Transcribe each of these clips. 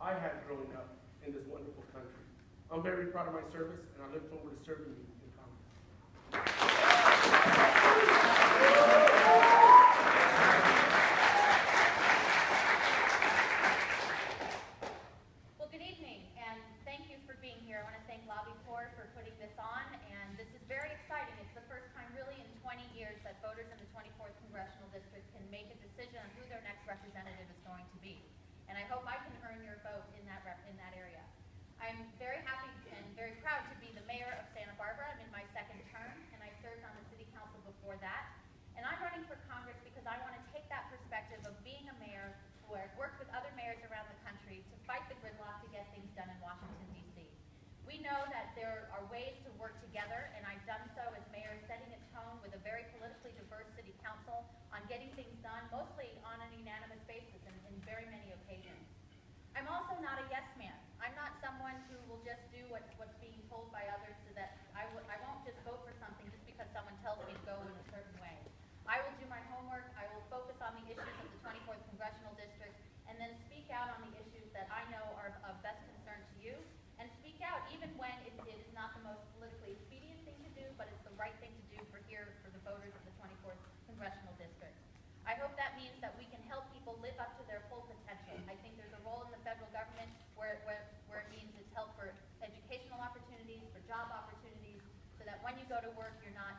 I had growing up in this wonderful country. I'm very proud of my service, and I look forward to serving you in Congress. Well, good evening, and thank you for being here. I want to thank Lobby Corps for putting this on, and this is very exciting. It's the first time really in 20 years that voters in the 24th Congressional District can make a decision on who their next representative is going to be. And I hope I can earn your vote in that area. I'm very happy and very proud to be the mayor of Santa Barbara. I'm in my second term, and I served on the city council before that. And I'm running for Congress because I want to take that perspective of being a mayor who has worked with other mayors around the country to fight the gridlock to get things done in Washington, D.C. We know that there are ways to work together, and I've done so as mayor, setting a tone with a very politically diverse city council on getting things done, mostly on an unanimous basis in very many occasions. I'm also not a yes man. I'm not someone who will just do what's being told by others, so that I won't just vote for something just because someone tells me to go in a certain way. I will do my homework, I will focus on the issues of the 24th Congressional District, and then speak out on the issues that I know are of best concern to you, and speak out even when it is not the most politically expedient thing to do, but it's the right thing to do for the voters of the 24th Congressional District. I hope that means that we can help people live up to their full potential. I think there's a role in the federal government where it means it's help for educational opportunities, for job opportunities, so that when you go to work, you're not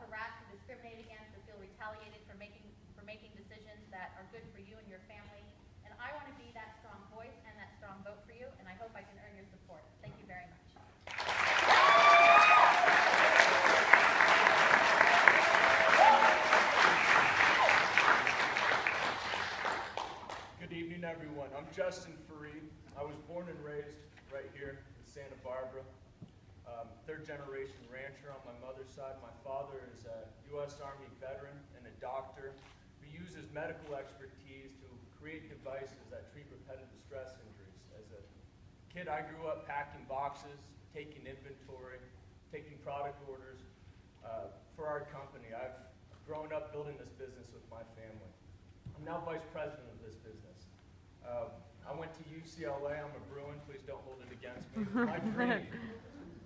harassed or discriminated against or feel retaliated for making decisions that are good for you and your family. And I want to be that strong voice and that strong vote for you, and I hope I can earn your support. Thank you very much. Good evening, everyone. I'm Justin Fareed. I was born and raised right here in Santa Barbara. Third generation rancher on my mother's side. My father is a U.S. Army veteran and a doctor who uses medical expertise to create devices that treat repetitive stress injuries. As a kid, I grew up packing boxes, taking inventory, taking product orders for our company. I've grown up building this business with my family. I'm now vice president of this business. I went to UCLA. I'm a Bruin. Please don't hold it against me. My dream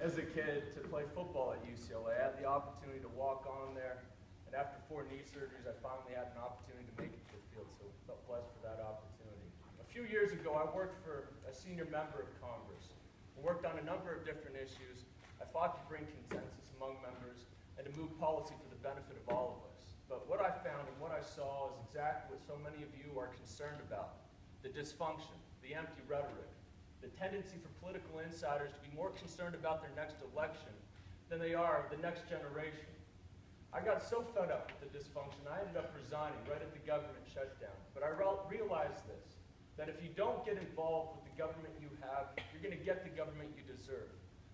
as a kid to play football at UCLA. I had the opportunity to walk on there, and after 4 knee surgeries, I finally had an opportunity to make it to the field, so I felt blessed for that opportunity. A few years ago, I worked for a senior member of Congress. We worked on a number of different issues. I fought to bring consensus among members and to move policy for the benefit of all of us. But what I found and what I saw is exactly what so many of you are concerned about: the dysfunction, the empty rhetoric, the tendency for political insiders to be more concerned about their next election than they are the next generation. I got so fed up with the dysfunction, I ended up resigning right at the government shutdown. But I realized this, that if you don't get involved with the government you have, you're going to get the government you deserve.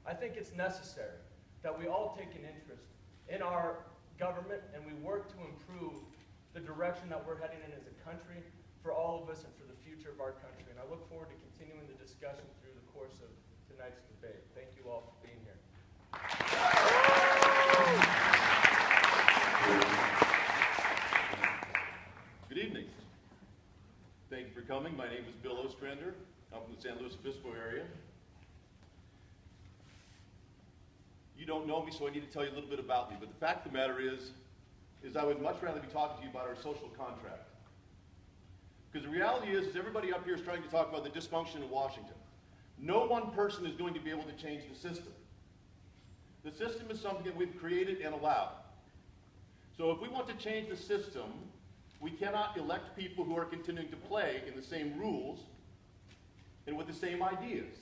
I think it's necessary that we all take an interest in our government and we work to improve the direction that we're heading in as a country for all of us and for the future of our country. And I look forward to continuing the discussion through the course of tonight's debate. Thank you all for being here. Good evening. Thank you for coming. My name is Bill Ostrander. I'm from the San Luis Obispo area. You don't know me, so I need to tell you a little bit about me. But the fact of the matter is I would much rather be talking to you about our social contract. Because the reality is everybody up here is trying to talk about the dysfunction in Washington. No one person is going to be able to change the system. The system is something that we've created and allowed. So if we want to change the system, we cannot elect people who are continuing to play in the same rules and with the same ideas.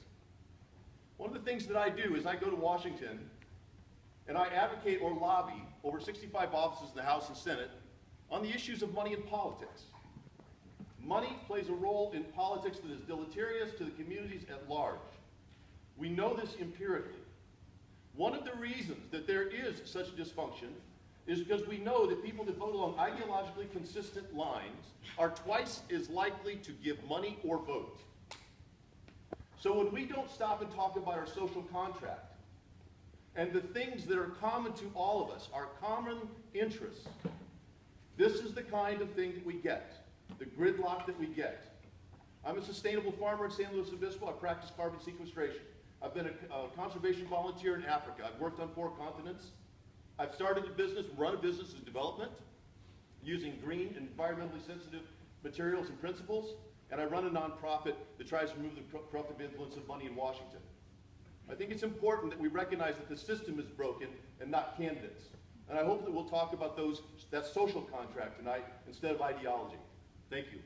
One of the things that I do is I go to Washington and I advocate or lobby over 65 offices in the House and Senate on the issues of money and politics. Money plays a role in politics that is deleterious to the communities at large. We know this empirically. One of the reasons that there is such dysfunction is because we know that people that vote along ideologically consistent lines are twice as likely to give money or vote. So when we don't stop and talk about our social contract and the things that are common to all of us, our common interests, this is the kind of thing that we get. The gridlock that we get. I'm a sustainable farmer in San Luis Obispo. I practice carbon sequestration. I've been a conservation volunteer in Africa. I've worked on 4 continents. I've started a business, run a business in development using green and environmentally sensitive materials and principles, and I run a nonprofit that tries to remove the corruptive influence of money in Washington. I think it's important that we recognize that the system is broken and not candidates. And I hope that we'll talk about that social contract tonight instead of ideology. Thank you.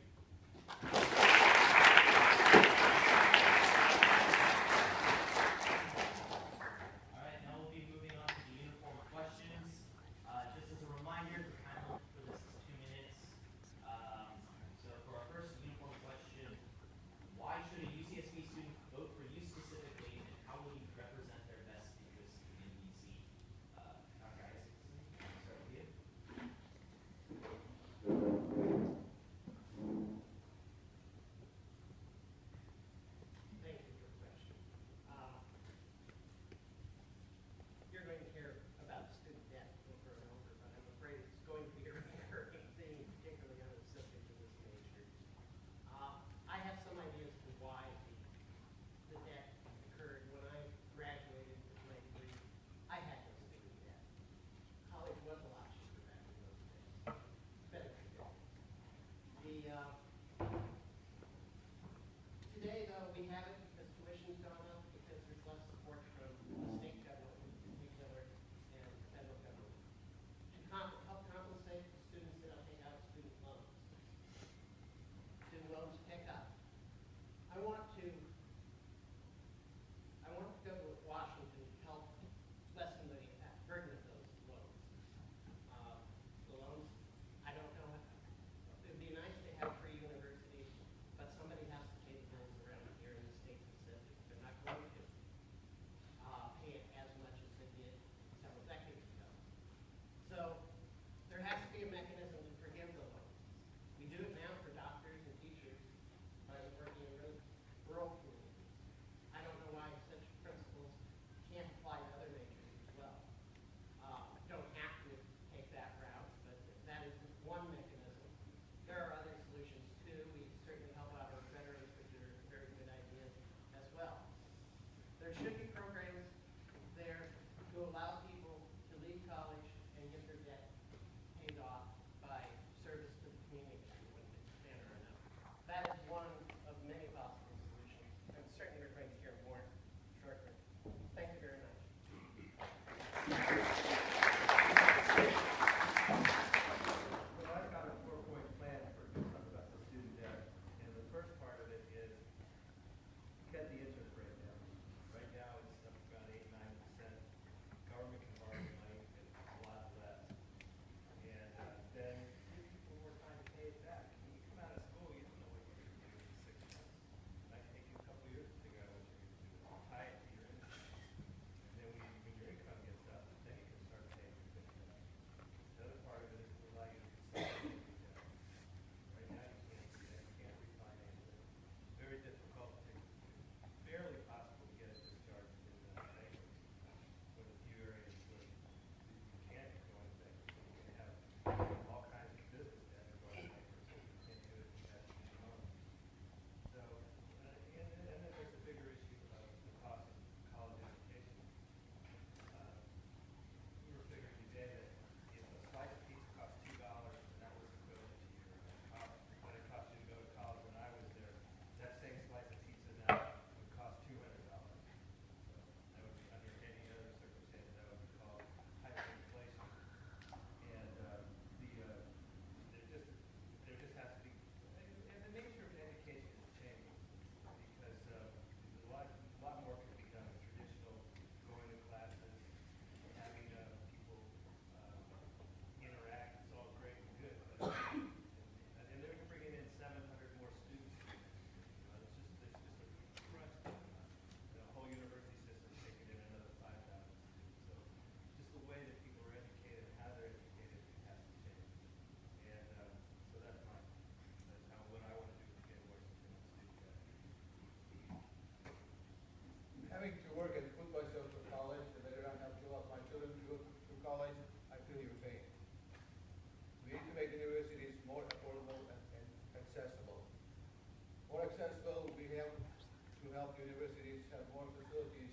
to help universities have more facilities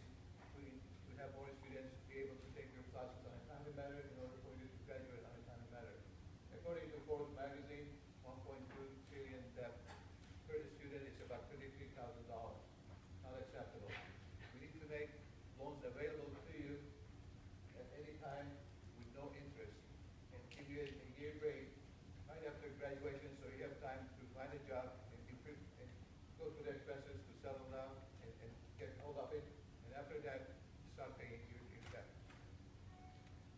to have more students be able to take their classes on a timely manner in order for you to graduate on a timely manner. According to Forbes magazine, 1.2 trillion debt per student is about $33,000. Not acceptable. We need to make loans available to you at any time with no interest and give you a year break right after graduation so you have time to find a job and go through the expenses to settle down and get hold of it, and after that start paying your debt.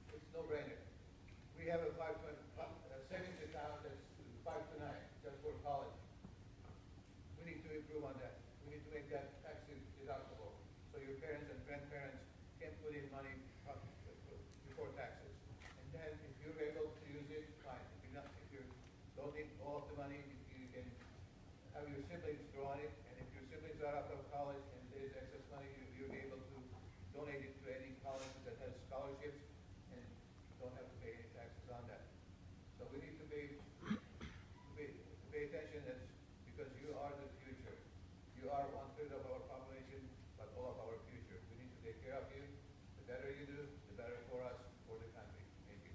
It's no-brainer. We have a savings account that's 5 to 9 just for college. We need to improve on that. We need to make that tax deductible so your parents and grandparents can put in money before taxes. And then if you're able to use it, fine. If you don't need all of the money, you can have your siblings draw on it. And if your siblings are out of college and there's excess money, you'll be able to donate it to any college that has scholarships and don't have to pay any taxes on that. So we need to pay attention because you are the future. You are 1/3 of our population, but all of our future. We need to take care of you. The better you do, the better for us, for the country. Thank you.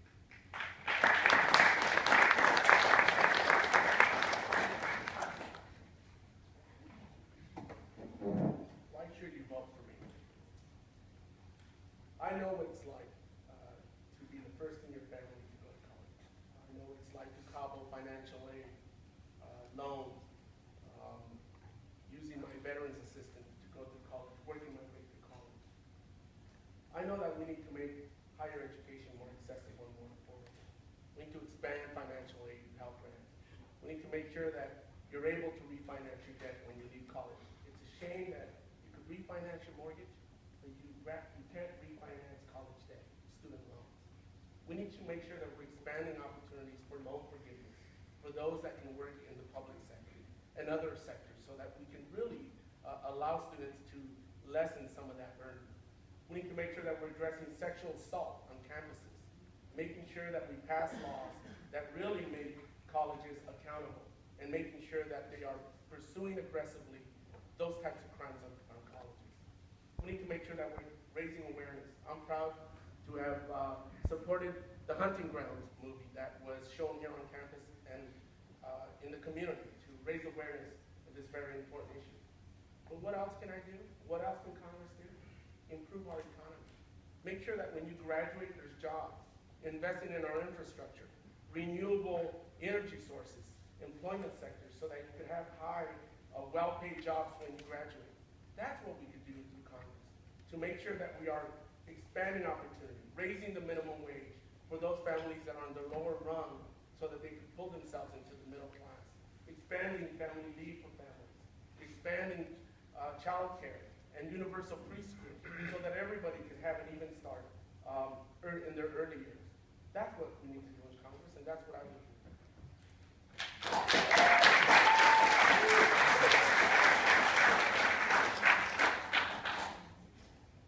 Why should you vote for me? I know what it's like to be the first in your family to go to college. I know what it's like to cobble financial aid, loans, using my veterans assistance to go to college, working my way through college. I know that we need to make higher education more accessible and more affordable. We need to expand financial aid and Pell Grants. We need to make sure that you're able to refinance your debt when you leave college. It's a shame that you could refinance your mortgage, but you can't refinance college debt, student loans. We need to make sure that we're expanding opportunities for loan forgiveness for those that can work in the public sector and other sectors so that we can really allow students to lessen some of that burden. We need to make sure that we're addressing sexual assault on campuses, making sure that we pass laws that really make colleges accountable, and making sure that they are pursuing aggressively those types of crimes on colleges. We need to make sure that we're raising awareness. I'm proud to have supported the Hunting Grounds movie that was shown here on campus and in the community to raise awareness of this very important issue. But what else can I do? What else can Congress do? Improve our economy. Make sure that when you graduate, there's jobs. Investing in our infrastructure, renewable energy sources, employment sectors, so that you could have high, well-paid jobs when you graduate. That's what we could do through Congress, to make sure that we are expanding opportunity, raising the minimum wage for those families that are on the lower rung so that they could pull themselves into the middle class, expanding family leave for families, expanding child care and universal preschool so that everybody could have an even start in their early years. That's what we need to do in Congress, and that's what I will do.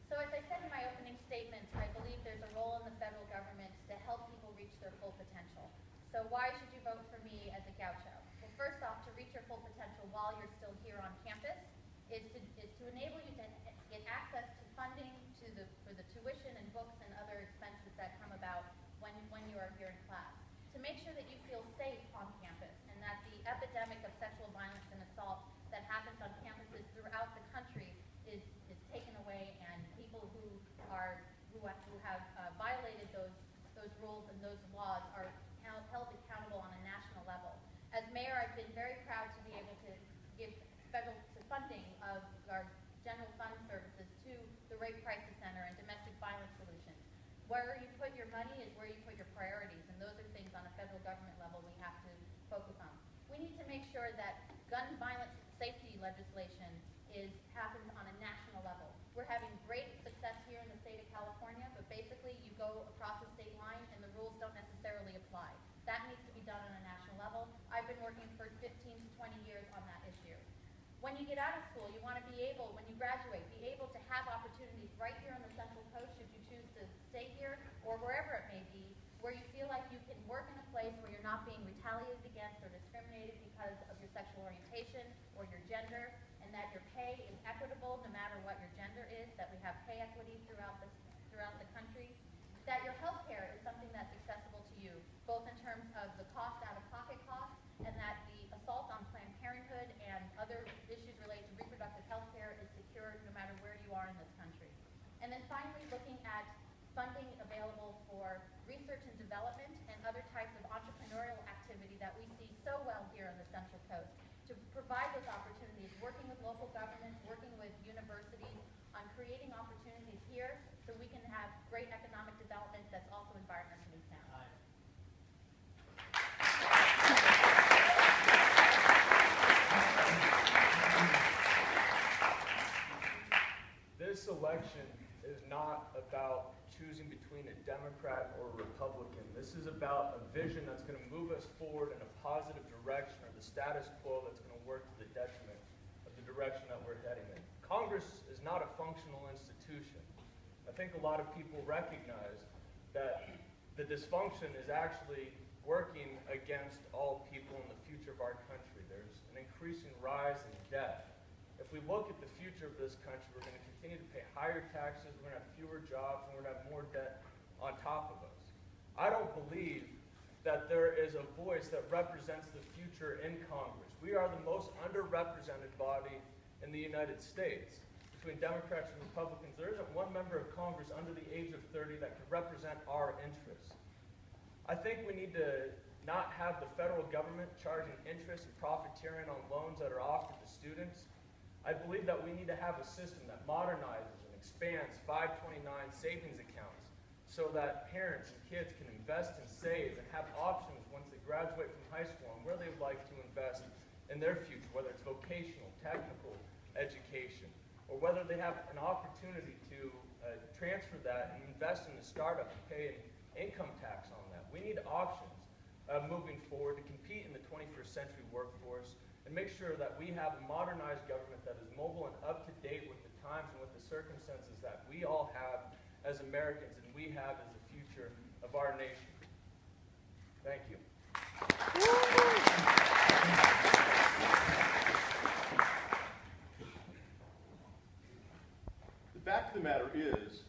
So as I said in my opening statement, I believe there's a role in the federal government to help people reach their full potential. So why should you vote for me as a gaucho? Well, first off, to reach your full potential while you're still here on campus is to enable you to get access to funding for the tuition and books and other expenses that come about when you are here in class. To make sure that you feel safe on campus and that the epidemic of sexual violence and assault that happens on campuses throughout the country is taken away, and people who have violated those rules and those laws are held accountable on a national level. As mayor, I've been very proud to be able to give federal funding of our general fund services to the Rape Crisis Center and Domestic Violence Solutions. Where you put your money is where you put your priorities, and those are things on a federal government level we have to focus on. We need to make sure that gun violence safety legislation happens on a national level. We're having great success here in the state of California, but basically you go across the state line and the rules don't necessarily apply. That needs to be done on a national level. I've been working for 15 to 20 years on that issue. When you get out of school, you want to be able, when you graduate, be able to have opportunities right here on the Central Coast, should you choose to stay here, or wherever it may be, where you feel like you can work in a place where you're not being retaliated against or discriminated because of your sexual orientation or your gender, and that your pay is equitable no matter what your gender is, that we have pay equity throughout the country, that your health care is something that's accessible to you, both in terms of the cost, out-of-pocket cost, and that the assault on Planned Parenthood and other issues related to reproductive health care is secured no matter where you are in this country. And then finally, looking at funding available for research and development and other types of entrepreneurial activity that we see so well here on the Central Coast, to provide those opportunities, working with local governments, working with universities on creating opportunities here so we can have great economic development that's also environmentally sound. This election is not about choosing between a Democrat or a Republican. This is about a vision that's going to move us forward in a positive direction, or the status quo that's going to work to the detriment of the direction that we're heading in. Congress is not a functional institution. I think a lot of people recognize that the dysfunction is actually working against all people in the future of our country. There's an increasing rise in debt. If we look at the future of this country, we're going to continue to pay higher taxes, we're going to have fewer jobs, and we're going to have more debt on top of us. I don't believe that there is a voice that represents the future in Congress. We are the most underrepresented body in the United States. Between Democrats and Republicans, there isn't one member of Congress under the age of 30 that could represent our interests. I think we need to not have the federal government charging interest and profiteering on loans that are offered to students. I believe that we need to have a system that modernizes and expands 529 savings accounts so that parents and kids can invest and save and have options once they graduate from high school on where they would like to invest in their future, whether it's vocational, technical education, or whether they have an opportunity to transfer that and invest in a startup and pay an income tax on that. We need options moving forward to compete in the 21st century workforce and make sure that we have a modernized government that is mobile and up to date with the times and with the circumstances that we all have as Americans and we have as the future of our nation. Thank you. The fact of the matter is,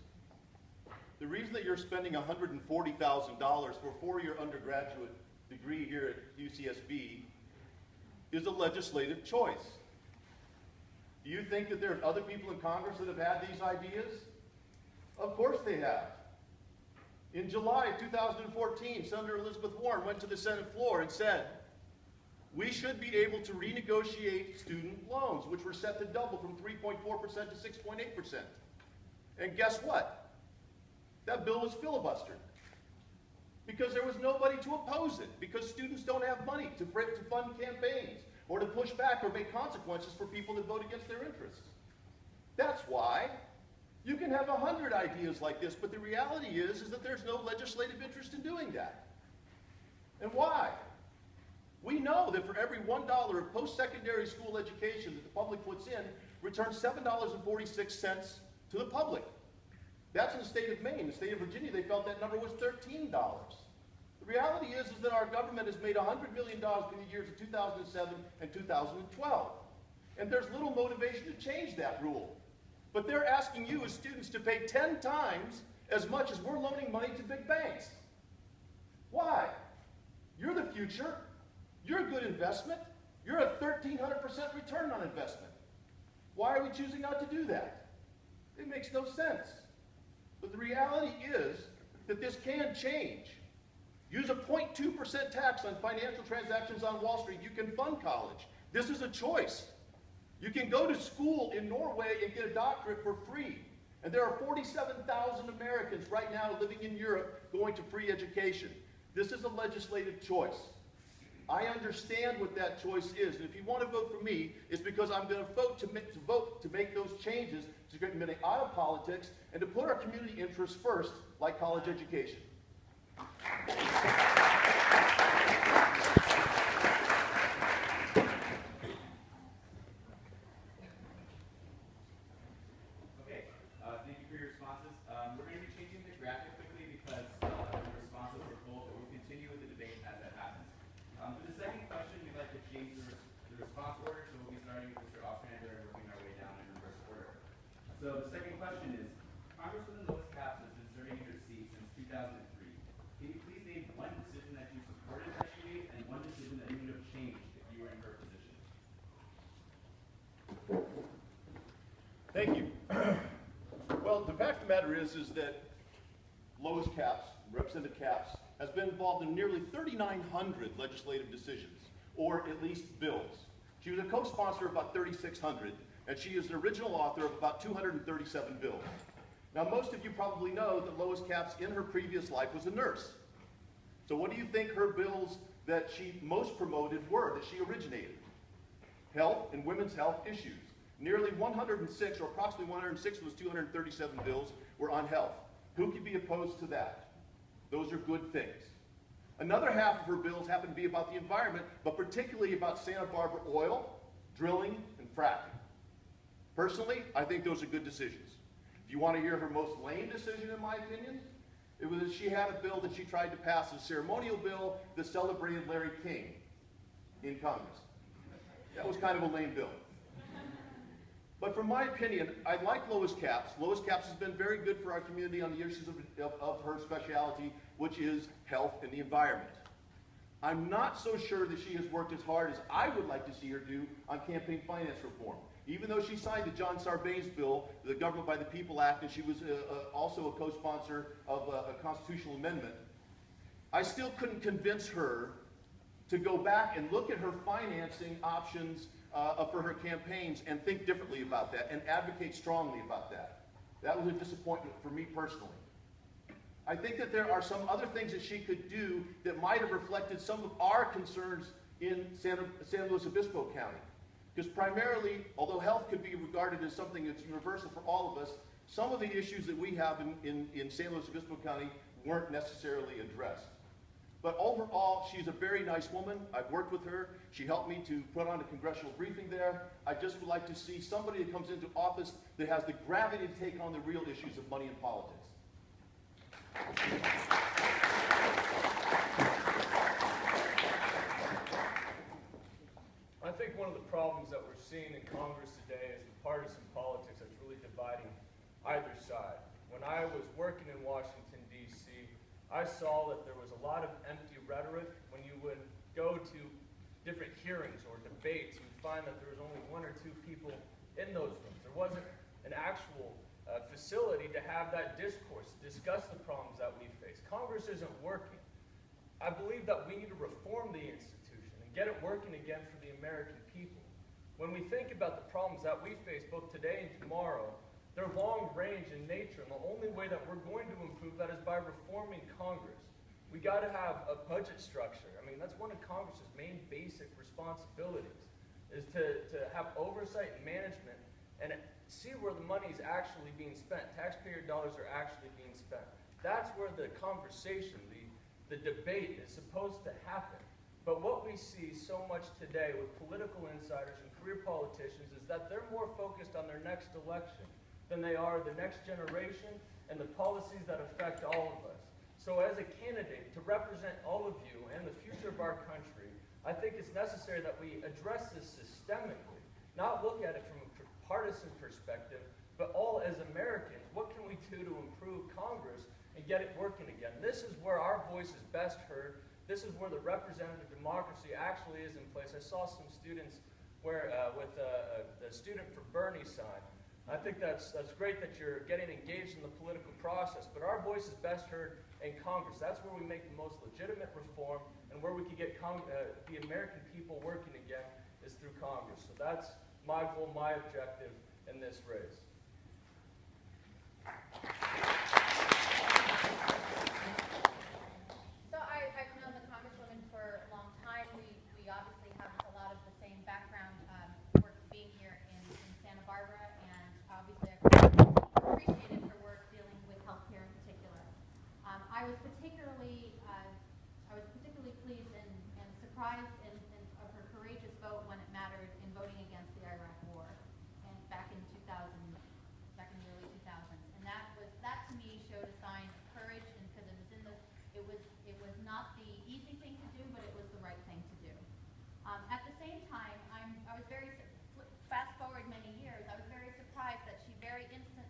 the reason that you're spending $140,000 for a four-year undergraduate degree here at UCSB is a legislative choice. Do you think that there are other people in Congress that have had these ideas? Of course they have. In July of 2014, Senator Elizabeth Warren went to the Senate floor and said, we should be able to renegotiate student loans, which were set to double from 3.4% to 6.8%. And guess what? That bill was filibustered because there was nobody to oppose it, because students don't have money to fund campaigns or to push back or make consequences for people that vote against their interests. That's why you can have 100 ideas like this, but the reality is that there's no legislative interest in doing that. And why? We know that for every $1 of post-secondary school education that the public puts in, returns $7.46 to the public. That's in the state of Maine. In the state of Virginia, they felt that number was $13. The reality is that our government has made $100 million in the years of 2007 and 2012. And there's little motivation to change that rule. But they're asking you as students to pay 10 times as much as we're loaning money to big banks. Why? You're the future. You're a good investment. You're a 1,300% return on investment. Why are we choosing not to do that? It makes no sense. But the reality is that this can change. Use a 0.2% tax on financial transactions on Wall Street. You can fund college. This is a choice. You can go to school in Norway and get a doctorate for free. And there are 47,000 Americans right now living in Europe going to free education. This is a legislative choice. I understand what that choice is. And if you want to vote for me, it's because I'm going to vote to make those changes to get money out of politics and to put our community interests first, like college education. Thank you for your responses. We're going to be changing the graphic quickly because the responses were full, but we'll continue with the debate as that happens. For the second question, we'd like to change the response order, so we'll be starting with Mr. Ostrander and working our way So the second question is, Congresswoman Lois Capps has been serving in her seat since 2003. Can you please name one decision that you supported that she made and one decision that you would have changed if you were in her position? Thank you. Well, the fact of the matter is that Lois Capps, Representative Capps, has been involved in nearly 3,900 legislative decisions, or at least bills. She was a co-sponsor of about 3,600, and she is an original author of about 237 bills. Now, most of you probably know that Lois Capps, in her previous life, was a nurse. So what do you think her bills that she most promoted were, that she originated? Health and women's health issues. Nearly 106, or approximately 106 of those 237 bills were on health. Who could be opposed to that? Those are good things. Another half of her bills happen to be about the environment, but particularly about Santa Barbara oil, drilling, and fracking. Personally, I think those are good decisions. If you want to hear her most lame decision, in my opinion, it was that she had a bill that she tried to pass, a ceremonial bill that celebrated Larry King in Congress. That was kind of a lame bill. But from my opinion, I like Lois Capps. Lois Capps has been very good for our community on the issues of her specialty, which is health and the environment. I'm not so sure that she has worked as hard as I would like to see her do on campaign finance reform. Even though she signed the John Sarbanes bill, the Government by the People Act, and she was also a co-sponsor of a constitutional amendment, I still couldn't convince her to go back and look at her financing options for her campaigns and think differently about that and advocate strongly about that. That was a disappointment for me personally. I think that there are some other things that she could do that might have reflected some of our concerns in San Luis Obispo County. Because primarily, although health could be regarded as something that's universal for all of us, some of the issues that we have in San Luis Obispo County weren't necessarily addressed. But overall, she's a very nice woman. I've worked with her. She helped me to put on a congressional briefing there. I just would like to see somebody that comes into office that has the gravity to take on the real issues of money and politics. I think one of the problems that we're seeing in Congress today is the partisan politics that's really dividing either side. When I was working in Washington, D.C., I saw that there was a lot of empty rhetoric. When you would go to different hearings or debates, you'd find that there was only one or two people in those rooms. There wasn't an actual facility to have that discourse, discuss the problems that we face. Congress isn't working. I believe that we need to reform the institution and get it working again for the American people. When we think about the problems that we face both today and tomorrow, they're long range in nature, and the only way that we're going to improve that is by reforming Congress. We got to have a budget structure. I mean, that's one of Congress's main basic responsibilities, is to have oversight and management and see where the money is actually being spent. Taxpayer dollars are actually being spent. That's where the conversation, the debate is supposed to happen. But what we see so much today with political insiders and career politicians is that they're more focused on their next election than they are the next generation and the policies that affect all of us. So as a candidate to represent all of you and the future of our country, I think it's necessary that we address this systemically, not look at it from a partisan perspective, but all as Americans, what can we do to improve Congress and get it working again? This is where our voice is best heard. This is where the representative democracy actually is in place. I saw some students with the Student for Bernie sign. I think that's great that you're getting engaged in the political process, but our voice is best heard in Congress. That's where we make the most legitimate reform and where we can get the American people working again is through Congress. So that's my goal, my objective in this race. So I've known the Congresswoman for a long time. We obviously have a lot of the same background, work being here in Santa Barbara, and obviously I've appreciated her work dealing with healthcare in particular. I was particularly pleased and surprised of her courageous vote when it mattered in voting against the Iraq War, and back in the early 2000s, and that to me showed a sign of courage, and because it was not the easy thing to do, but it was the right thing to do. At the same time, I was very fast forward many years. I was very surprised that she very instantly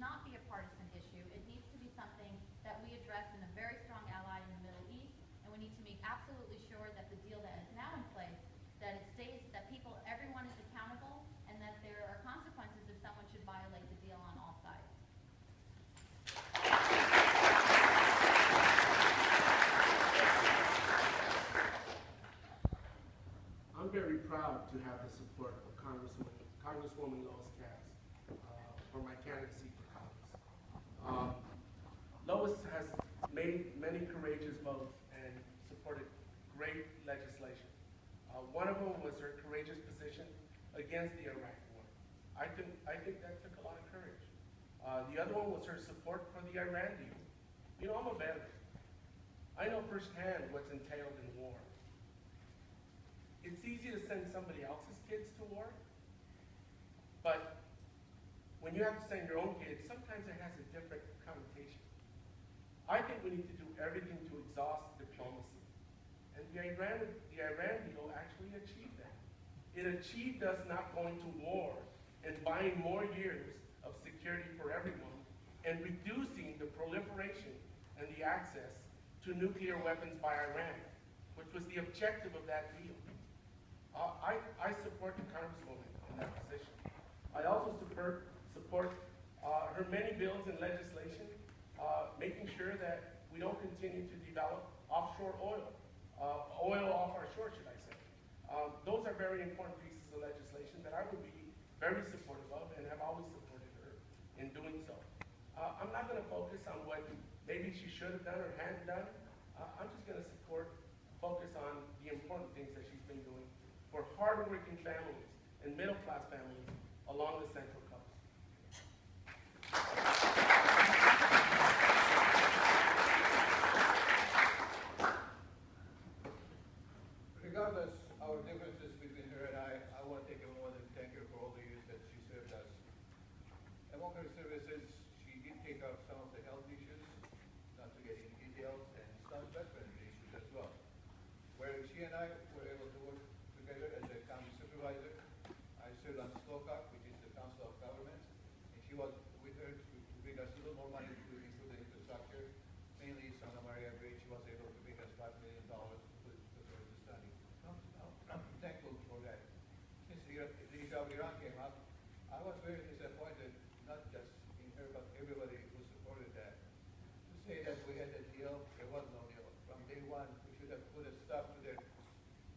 not be a partisan issue. It needs to be something that we address in a very strong ally in the Middle East, and we need to make absolutely sure that the deal that is now in place, that it stays, that everyone is accountable, and that there are consequences if someone should violate the deal on all sides. I'm very proud to have the support of Congresswoman Lois Cass for my candidacy for Congress. Lois has made many courageous votes and supported great legislation. One of them was her courageous position against the Iraq war. I think that took a lot of courage. The other one was her support for the Iran deal. You know, I'm a veteran. I know firsthand what's entailed in war. It's easy to send somebody else's kids to war, but when you have to send your own kids, sometimes it has a different connotation. I think we need to do everything to exhaust diplomacy. And the Iran deal actually achieved that. It achieved us not going to war and buying more years of security for everyone and reducing the proliferation and the access to nuclear weapons by Iran, which was the objective of that deal. I support the Congresswoman in that position. I also support her many bills and legislation, making sure that we don't continue to develop offshore oil off our shore, should I say. Those are very important pieces of legislation that I would be very supportive of and have always supported her in doing so. I'm not going to focus on what maybe she should have done or hadn't done. I'm just going to focus on the important things that she's been doing for hardworking families and middle-class families along the Central Coast. Regardless our differences between her and I want to take a moment and thank her for all the years that she served us. Among her services, she did take up some of the health issues, not to get into details, and some veteran issues as well, where she and I were able to work together as a county supervisor. I served on SLOCAC, which is the Council of Governments, and she was with her to bring us a little more money to improve the infrastructure, mainly Santa Maria Bridge. She was able to bring us $5 million to put towards the study. I'm thankful for that. Since the issue of Iran came up, I was very disappointed, not just in her, but everybody who supported that. To say that we had a deal, there was no deal. From day one, we should have put a stop to their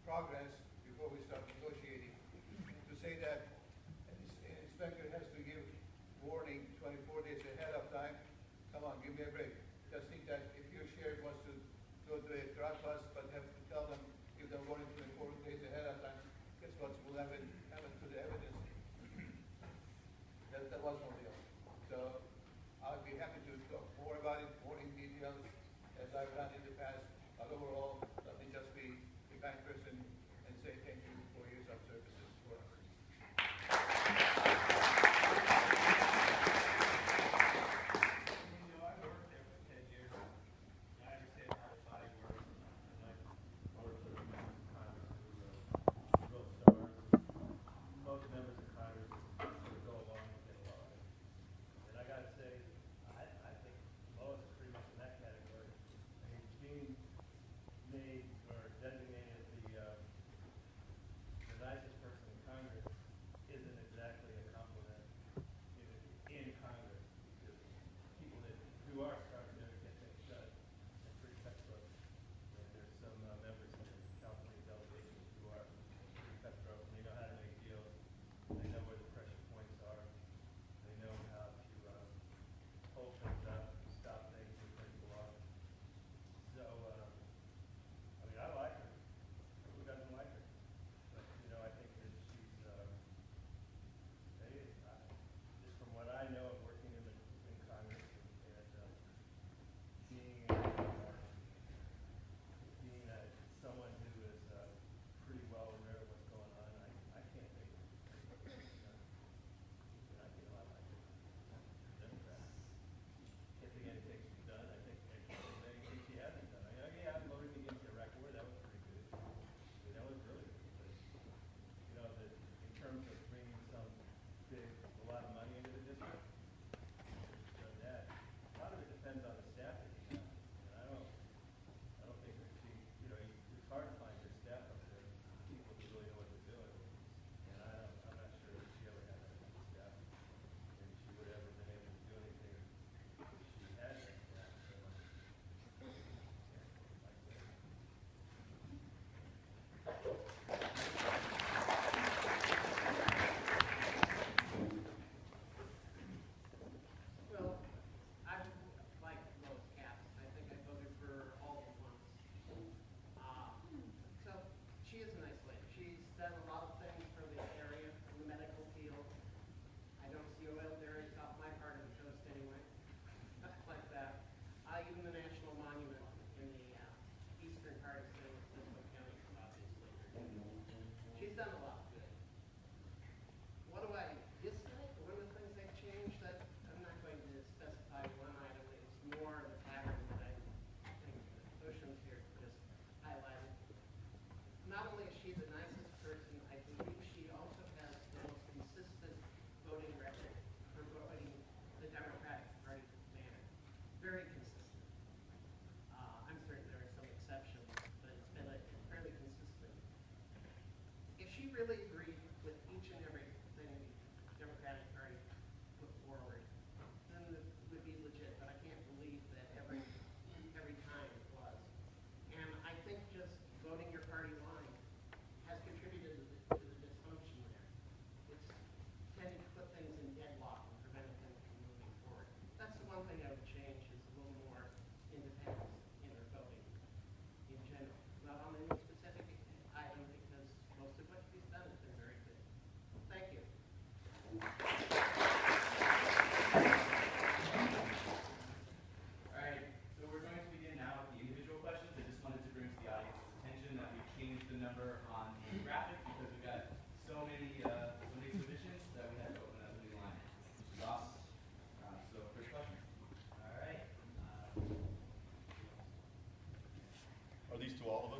progress before we start negotiating. To say that an inspector has to give warning 24 days ahead of time, come on, give me a break. Just think that if your sheriff was to go to a drug bust but have to tell them, give them warning 24 days ahead of time, guess what will happen to the evidence? That was no deal. So I'd be happy to talk more about it, more in detail, as I've done in the past. But overall, let me just be a kind person and say thank you for years of services for us. I worked there for 10 years. I understand how the body works. And I worked with members of Congress who real stars. Most members of Congress sort of go along and get along.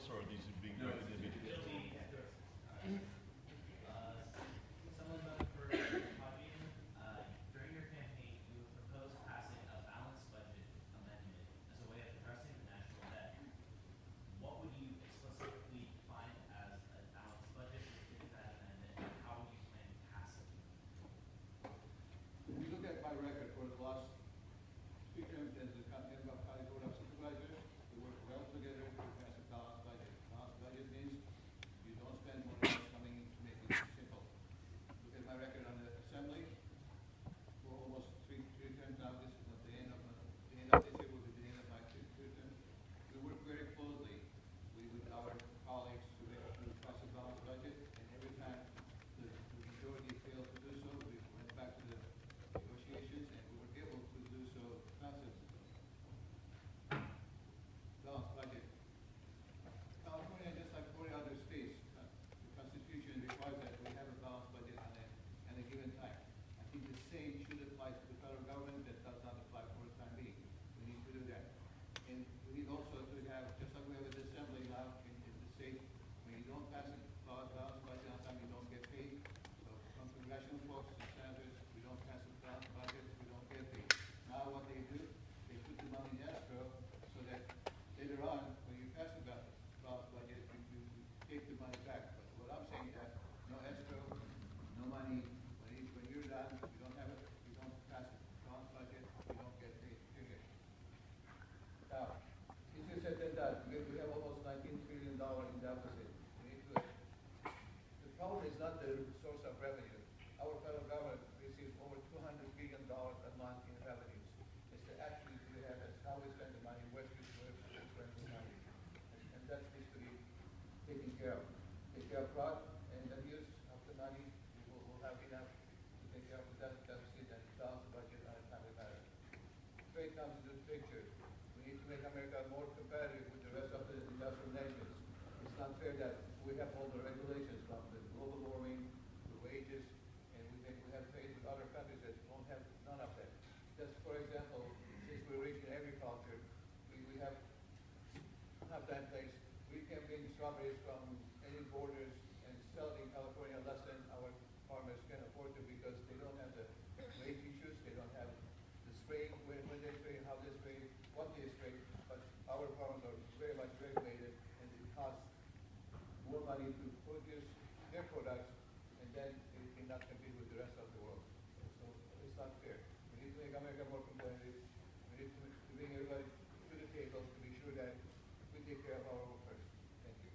endorse, or are these being No, directed it'll individually? be Some of them for copying, during your campaign, you proposed passing a balanced budget amendment as a way of addressing the national debt. What would you explicitly define as a balanced budget within that amendment, and how would you plan to pass it? If you look at my record for the last 3 terms as the County Board of Supervisors, we work well together to pass a balanced budget. Balanced budget means you don't spend more than what's coming in to make it simple. Look at my record on the assembly. For almost three terms now. This is not the end of this year will be the end of my 2 terms. We work very closely with our colleagues to pass a balanced budget, and every time the majority failed to do so, we went back to the negotiations, and we were able to do so constantly. Balanced budget. California, just like 40 other states, the Constitution requires that we have a balanced budget at a given time. I think the same should apply to the federal government. That does not apply for the time being. We need to do that. And we need also to have, just like we have an assembly now in the state, when you don't pass a balanced budget on time, you don't get paid. So from congressional folks and senators, we don't pass a balanced budget, we don't get paid. Now what they do, they put the money in escrow so that later on, when you pass a balanced budget, you take the money back. But what I'm saying is that no escrow, no money. When you're done, you don't have it, you don't pass a balanced budget, you don't get paid, period. Now, easier said than done. We have almost $19 trillion in deficit. We need to. The problem is not the source of revenue. Our federal government receives over $200 billion a month in revenues. It's the actually we have is how we spend the money, where we spend the money, and that needs to be taken care of. Take care of fraud and abuse of the money. We'll have enough to take care of the deficit and balance the budget on a timely manner. Trade comes into the picture. We need to make America more competitive with the rest of the industrial nations. It's not fair that we have all the regulations from the global warming, the wages, and we have trade with other countries that don't have none of that. Just for example, since we're rich in agriculture, we have half-time place. We can bring strawberries from any borders and sell it in California less than our farmers can afford to because they don't have the rate issues, they don't have the spraying, when they spray, how they spray, what they spray, but our farmers are very much regulated and it costs more money to produce their products and then they cannot compete with the rest of the world. So it's not fair. We need to make America more competitive. We need to bring everybody to the table to be sure that we take care of our workers. Thank you.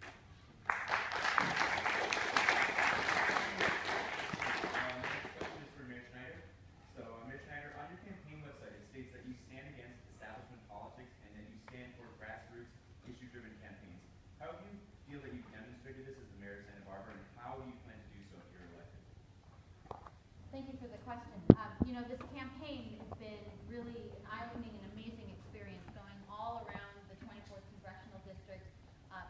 Next question is for Mayor Schneider. So, Mayor Schneider, on your campaign website, it states that you stand against establishment politics and that you stand for grassroots, issue-driven campaigns. How do you feel that you've demonstrated this as the mayor of Santa Barbara, and how do you plan to do so if you're elected? Thank you for the question. This campaign has been really an eye-opening and amazing experience going all around the 24th Congressional District,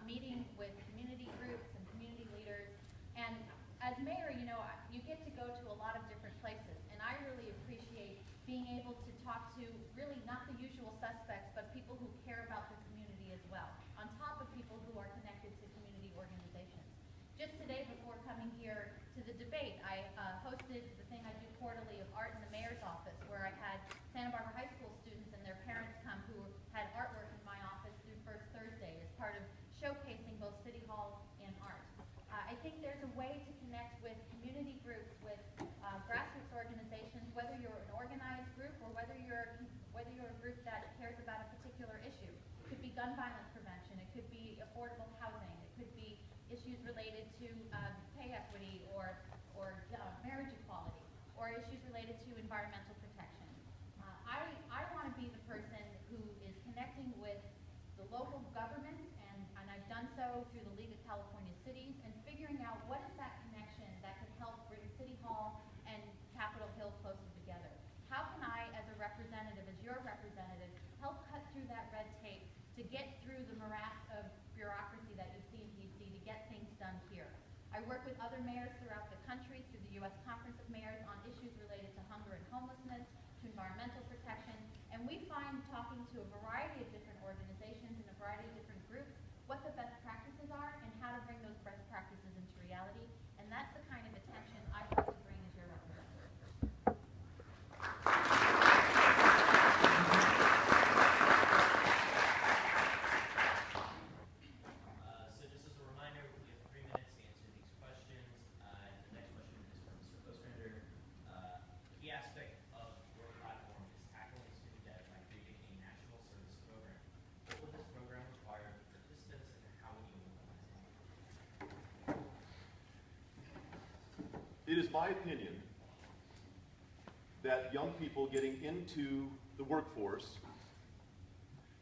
meeting with community groups and community leaders. And as mayor, you get to go to a lot of different places. And I really appreciate being able to talk to really not the usual suspects, but people who care about the community as well, on top of people who are connected to community organizations. Just today, before coming here to the debate, I hosted the thing I do quarterly of Art in the Mayor's Office, where I had Santa Barbara High School students and their parents come who had artwork in my office through First Thursday as part of showcasing both City Hall and art. I think there's a way to connect with community groups, with grassroots organizations, whether you're an organized group or whether you're a group that cares about a particular issue. It could be gun violence prevention, it could be affordable housing, it could be issues related to pay equity or marriage equality, or issues related to environmental protection. I want to be the person who is connecting with the local government, and I've done so through the League of California Cities, and figuring out what is that connection that could help bring City Hall and Capitol Hill closer together. How can I, as a representative, as your representative, help cut through that red tape to get through the morass of bureaucracy that you see in DC to get things done here? I work with other mayors throughout the country through the U.S. Conference of Mayors on issues related to hunger and homelessness, to environmental protection, and we find talking to a variety of different organizations and a variety of different groups what the best practices it is my opinion that young people getting into the workforce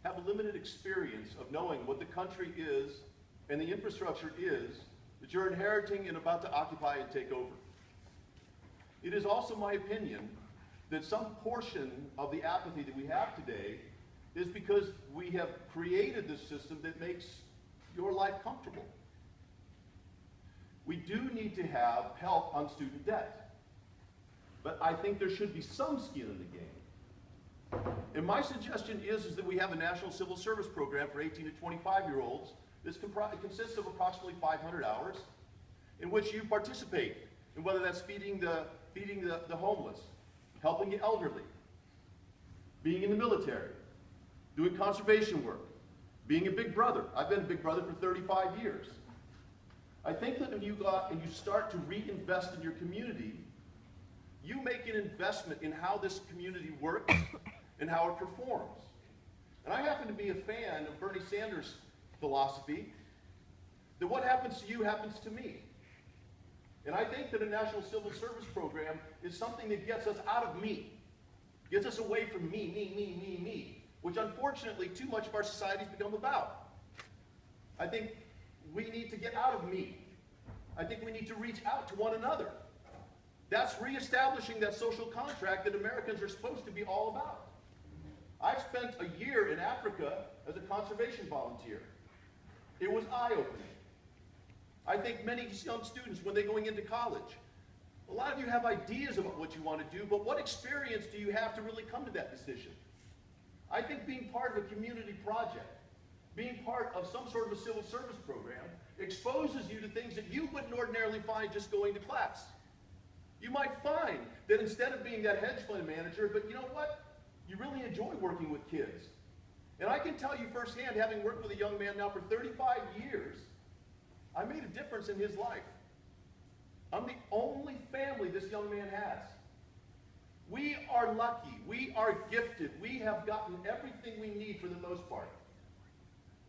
have a limited experience of knowing what the country is and the infrastructure is that you're inheriting and about to occupy and take over. It is also my opinion that some portion of the apathy that we have today is because we have created this system that makes your life comfortable. We do need to have help on student debt, but I think there should be some skin in the game. And my suggestion is that we have a national civil service program for 18 to 25-year-olds that consists of approximately 500 hours in which you participate, and whether that's feeding the homeless, helping the elderly, being in the military, doing conservation work, being a big brother. I've been a big brother for 35 years. I think that when you go out and you start to reinvest in your community, you make an investment in how this community works and how it performs. And I happen to be a fan of Bernie Sanders' philosophy that what happens to you happens to me. And I think that a national civil service program is something that gets us out of me, gets us away from me, which unfortunately too much of our society has become about. I think we need to get out of me. I think we need to reach out to one another. That's reestablishing that social contract that Americans are supposed to be all about. I've spent a year in Africa as a conservation volunteer. It was eye-opening. I think many young students, when they're going into college, a lot of you have ideas about what you want to do, but what experience do you have to really come to that decision? I think being part of a community project, being part of some sort of a civil service program, exposes you to things that you wouldn't ordinarily find just going to class. You might find that instead of being that hedge fund manager, but you know what? You really enjoy working with kids. And I can tell you firsthand, having worked with a young man now for 35 years, I made a difference in his life. I'm the only family this young man has. We are lucky. We are gifted. We have gotten everything we need for the most part.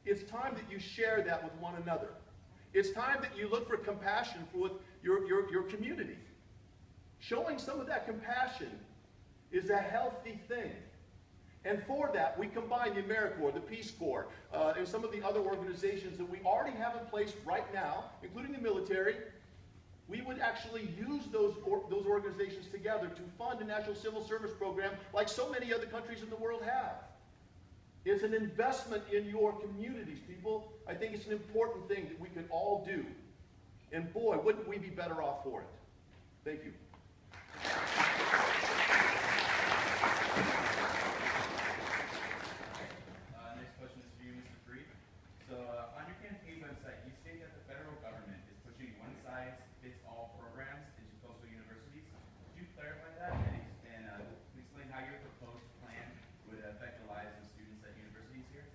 It's time that you share that with one another. It's time that you look for compassion for your community. Showing some of that compassion is a healthy thing. And for that, we combine the AmeriCorps, the Peace Corps, and some of the other organizations that we already have in place right now, including the military. We would actually use those organizations together to fund a national civil service program like so many other countries in the world have. It's an investment in your communities, people. I think it's an important thing that we could all do. And boy, wouldn't we be better off for it. Thank you. Next question is for you, Mr. Freed. So on your campaign website, you state that the federal government is pushing one-size-fits-all programs into coastal universities. Could you clarify that and explain how your proposed plan would affect the lives of students at universities here?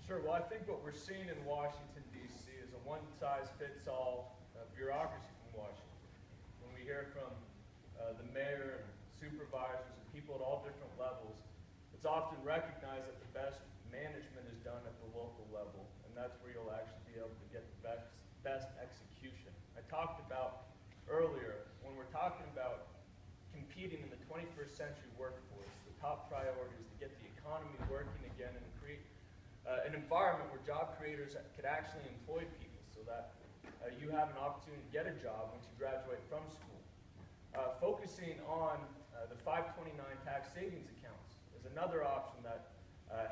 Sure. Well, I think what we're seeing in Washington, D.C. is a one-size-fits-all bureaucracy from Washington. When we hear from the mayor and supervisors and people at all different levels, it's often recognized that the best management is done at the local level, and that's where you'll actually be able to get the best execution. I talked about earlier, when we're talking about competing in the 21st century workforce, the top priority is to get the economy working again and create an environment where job creators could actually employ people so that you have an opportunity to get a job once you graduate from school. Focusing on the 529 tax savings accounts is another option that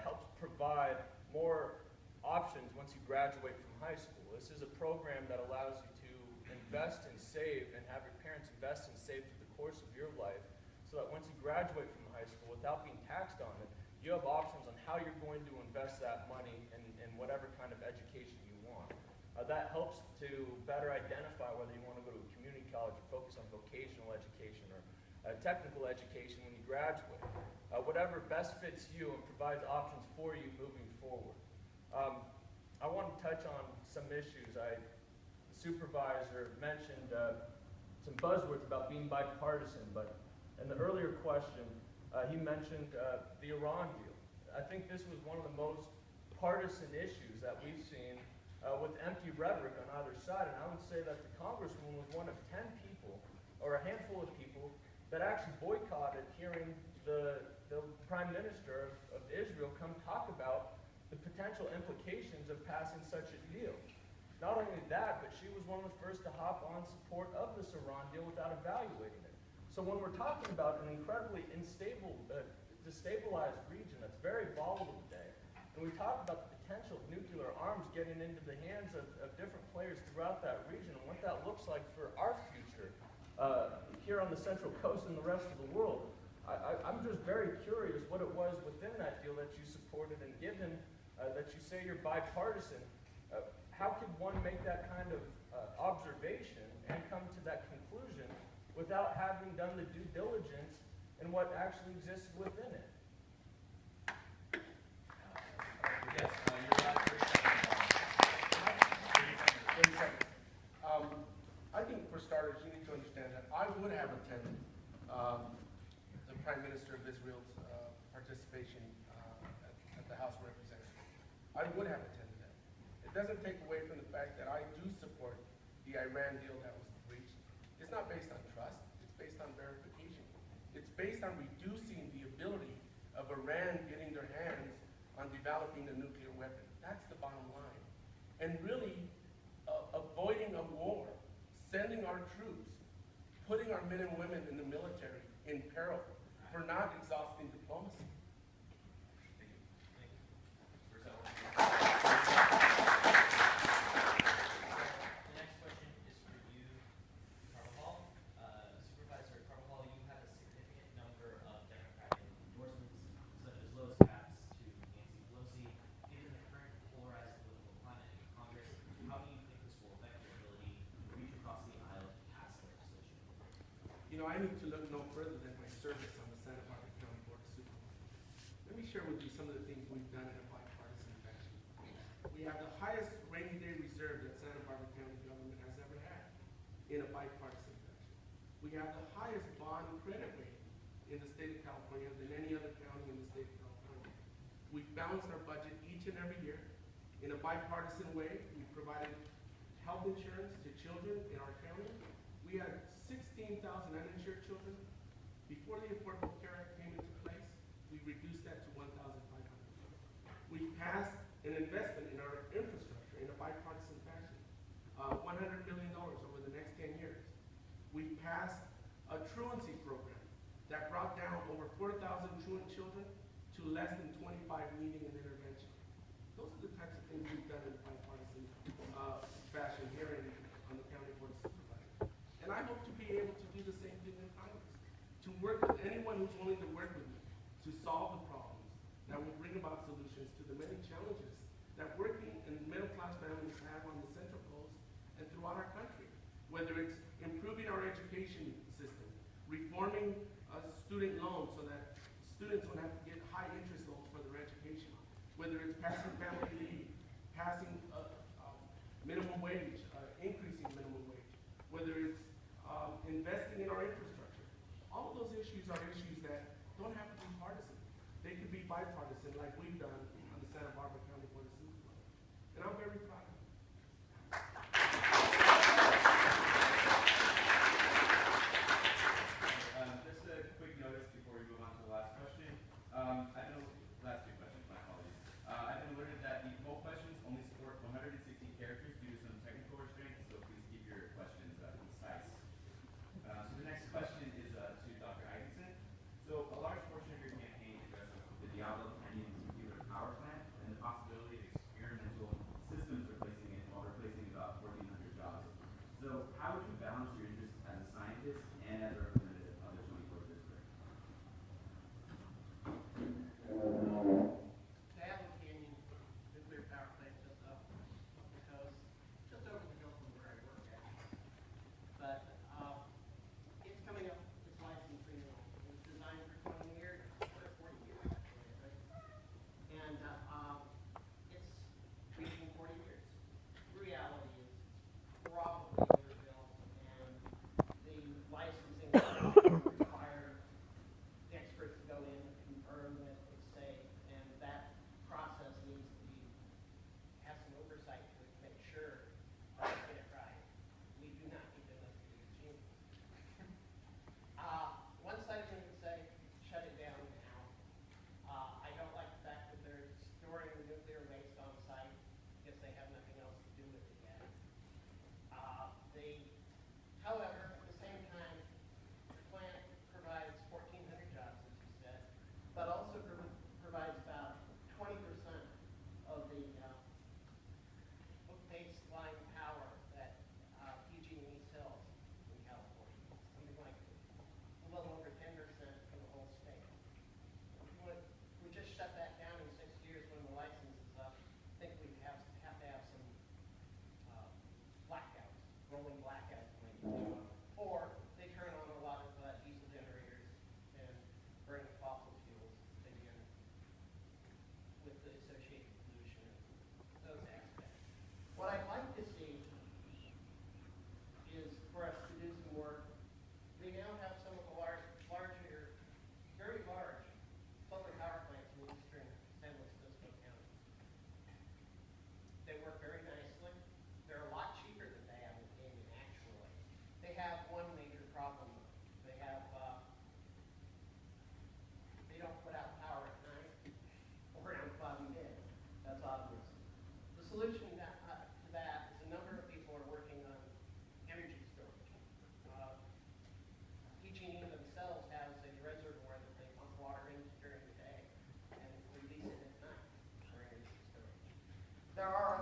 helps provide more options once you graduate from high school. This is a program that allows you to invest and save and have your parents invest and save through the course of your life so that once you graduate from high school without being taxed on it, you have options on how you're going to invest that money in whatever kind of education you want. That helps to better identify whether you want to go to a community college or focus on vocational education or technical education when you graduate. Whatever best fits you and provides options for you moving forward. I want to touch on some issues. The supervisor mentioned some buzzwords about being bipartisan, but in the earlier question, he mentioned the Iran deal. I think this was one of the most partisan issues that we've seen with empty rhetoric on either side, and I would say that the congresswoman was one of 10 people or a handful of people that actually boycotted hearing the Prime Minister of Israel come talk about the potential implications of passing such a deal. Not only that, but she was one of the first to hop on support of this Iran deal without evaluating it. So when we're talking about an incredibly destabilized region that's very volatile today, and we talk about the potential of nuclear arms getting into the hands of different players throughout that region and what that looks like for our future here on the Central Coast and the rest of the world, I'm just very curious what it was within that deal that you supported, and given that you say you're bipartisan, how could one make that kind of observation and come to that conclusion without having done the due diligence in what actually exists within it? Yes, you're allowed 30 seconds. I think for starters, you need to understand that I would have attended the Prime Minister of Israel's participation at the House of Representatives. I would have attended that. It doesn't take away from the fact that I do support the Iran deal that was reached. It's not based on trust, it's based on verification. It's based on reducing the ability of Iran getting their hands on developing a nuclear weapon. That's the bottom line. And really avoiding a war, sending our troops, putting our men and women in the military in peril for not exhausting diplomacy. Thank you. Thank you. The next question is for you, Carvajal. Supervisor Carvajal, you have a significant number of Democratic endorsements, such as lowest caps to Nancy Pelosi. Given the current polarized political climate in Congress, how do you think this will affect your ability to reach across the aisle to pass legislation? You know, I need to look no further than my service on the Santa Barbara County Board of Supervisors. Let me share with you some of the things we've done in a bipartisan fashion. We have the highest rainy day reserve that Santa Barbara County government has ever had in a bipartisan fashion. We have the highest bond credit rating in the state of California than any other county in the state of California. We've balanced our budget each and every year in a bipartisan way. We've provided health insurance to children in our county. We had 16,000 uninsured children. Before the Affordable Care Act came into place, we reduced that to 1,500. We passed an investment in our infrastructure in a bipartisan fashion, $100 million over the next 10 years. We passed a truancy program that brought down over 4,000 truant children to less than 25 needing an intervention. Those are the types of things we've done in a bipartisan fashion here on the County Board of Supervisors. And I hope to be able to do the same thing in Congress, to work with anyone who's willing to work with me to solve the problems that will bring about solutions to the many challenges that working and middle-class families have on the Central Coast and throughout our country. Whether it's improving our education system, reforming student loans so that students don't have to get high interest loans for their education, whether it's passing family leave, passing minimum wage, increasing minimum wage, whether it's investing in our infrastructure. All of those issues are issues that don't have to be partisan. They could be bipartisan like we've done on the Santa Barbara County Board of Supervisors. And I'm very proud of it. Just a quick notice before we move on to the last question. Last two questions, my apologies. I've been alerted that the poll questions only support 160 characters due to some technical restraints, so please keep your questions concise. So the next question is to Dr. Isaacson. So a large portion of your campaign addresses the Diablo Canyon nuclear power there are